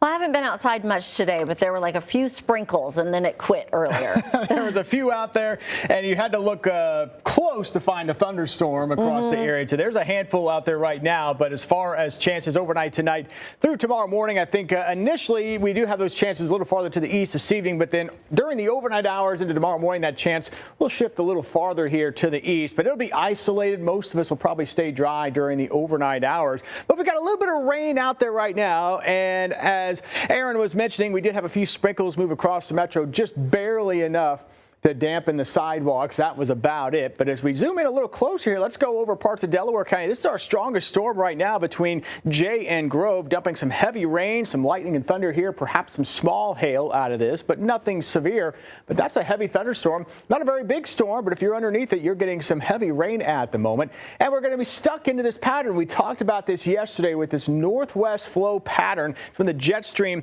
Well, I haven't been outside much today, but there were like a few sprinkles and then it quit earlier. There was a few out there, and you had to look close to find a thunderstorm across the area. So there's a handful out there right now, but as far as chances overnight tonight through tomorrow morning, I think initially we do have those chances a little farther to the east this evening, but then during the overnight hours into tomorrow morning, that chance will shift a little farther here to the east, but it'll be isolated. Most of us will probably stay dry during the overnight hours, but we got a little bit of rain out there right now, and as Aaron was mentioning, we did have a few sprinkles move across the metro, just barely enough to dampen the sidewalks. That was about it. But as we zoom in a little closer here, let's go over parts of Delaware County. This is our strongest storm right now between Jay and Grove, dumping some heavy rain, some lightning and thunder here, perhaps some small hail out of this, but nothing severe. But that's a heavy thunderstorm. Not a very big storm, but if you're underneath it, you're getting some heavy rain at the moment. And we're going to be stuck into this pattern. We talked about this yesterday with this northwest flow pattern from the jet stream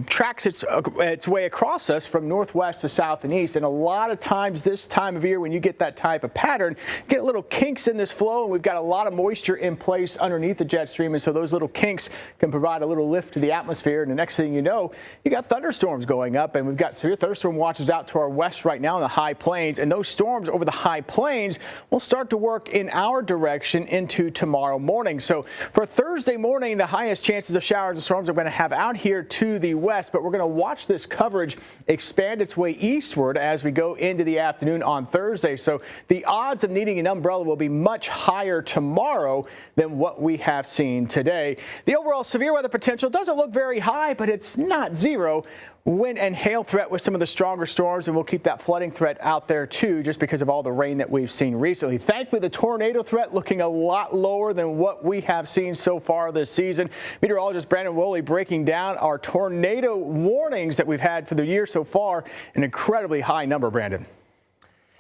tracks its way across us from northwest to south and east. And a lot of times this time of year when you get that type of pattern, you get little kinks in this flow, and we've got a lot of moisture in place underneath the jet stream, and so those little kinks can provide a little lift to the atmosphere, and the next thing you know, you got thunderstorms going up, and we've got severe thunderstorm watches out to our west right now in the high plains, and those storms over the high plains will start to work in our direction into tomorrow morning. So for Thursday morning, the highest chances of showers and storms are going to have out here to the west, but we're going to watch this coverage expand its way eastward as we go into the afternoon on Thursday. So the odds of needing an umbrella will be much higher tomorrow than what we have seen today. The overall severe weather potential doesn't look very high, but it's not zero. Wind and hail threat with some of the stronger storms, and we'll keep that flooding threat out there too, just because of all the rain that we've seen recently. Thankfully, the tornado threat looking a lot lower than what we have seen so far this season. Meteorologist Brandon Woolley breaking down our tornado warnings that we've had for the year so far, an incredibly high number, Brandon.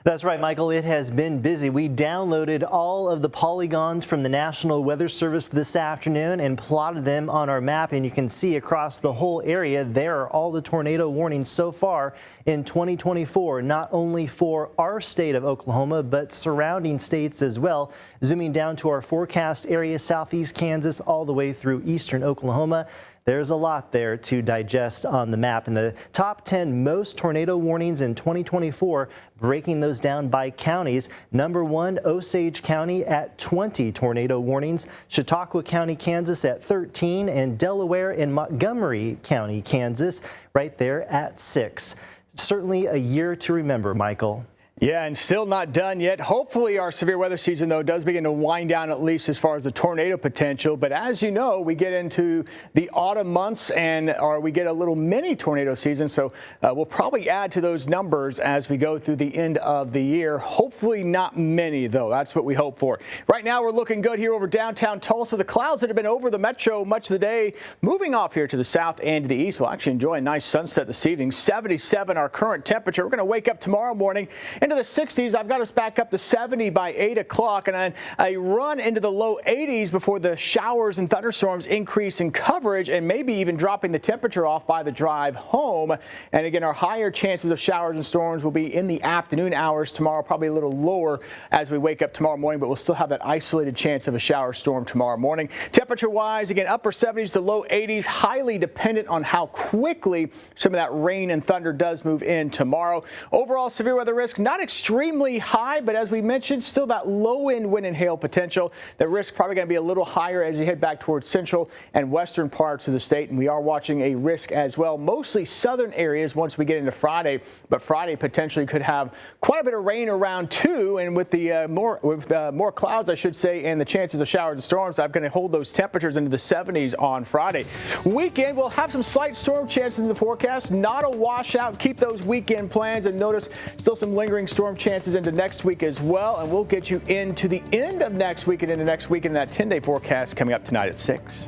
That's right, Michael. It has been busy. We downloaded all of the polygons from the National Weather Service this afternoon and plotted them on our map, and you can see across the whole area there are all the tornado warnings so far in 2024, not only for our state of Oklahoma, but surrounding states as well. Zooming down to our forecast area, southeast Kansas all the way through eastern Oklahoma. There's a lot there to digest on the map. And the top 10 most tornado warnings in 2024, breaking those down by counties. Number 1, Osage County at 20 tornado warnings, Chautauqua County, Kansas at 13, and Delaware and Montgomery County, Kansas, right there at 6. Certainly a year to remember, Michael. Yeah, and still not done yet. Hopefully our severe weather season, though, does begin to wind down, at least as far as the tornado potential. But as you know, we get into the autumn months or we get a little mini tornado season. So we'll probably add to those numbers as we go through the end of the year. Hopefully not many, though. That's what we hope for. Right now, we're looking good here over downtown Tulsa. The clouds that have been over the metro much of the day, moving off here to the south and to the east. We'll actually enjoy a nice sunset this evening. 77 our current temperature. We're going to wake up tomorrow morning into the 60s. I've got us back up to 70 by 8 o'clock, and then a run into the low 80s before the showers and thunderstorms increase in coverage and maybe even dropping the temperature off by the drive home. And again, our higher chances of showers and storms will be in the afternoon hours tomorrow, probably a little lower as we wake up tomorrow morning, but we'll still have that isolated chance of a shower storm tomorrow morning. Temperature-wise, again, upper 70s to low 80s, highly dependent on how quickly some of that rain and thunder does move in tomorrow. Overall severe weather risk, not extremely high, but as we mentioned, still that low end wind and hail potential. The risk probably going to be a little higher as you head back towards central and western parts of the state, and we are watching a risk as well, mostly southern areas once we get into Friday, but Friday potentially could have quite a bit of rain around too, and with the more clouds, I should say, and the chances of showers and storms, I'm going to hold those temperatures into the 70s on Friday. Weekend, we'll have some slight storm chances in the forecast, not a washout. Keep those weekend plans, and notice still some lingering storm chances into next week as well, and we'll get you into the end of next week and into next week in that 10-day forecast coming up tonight at 6.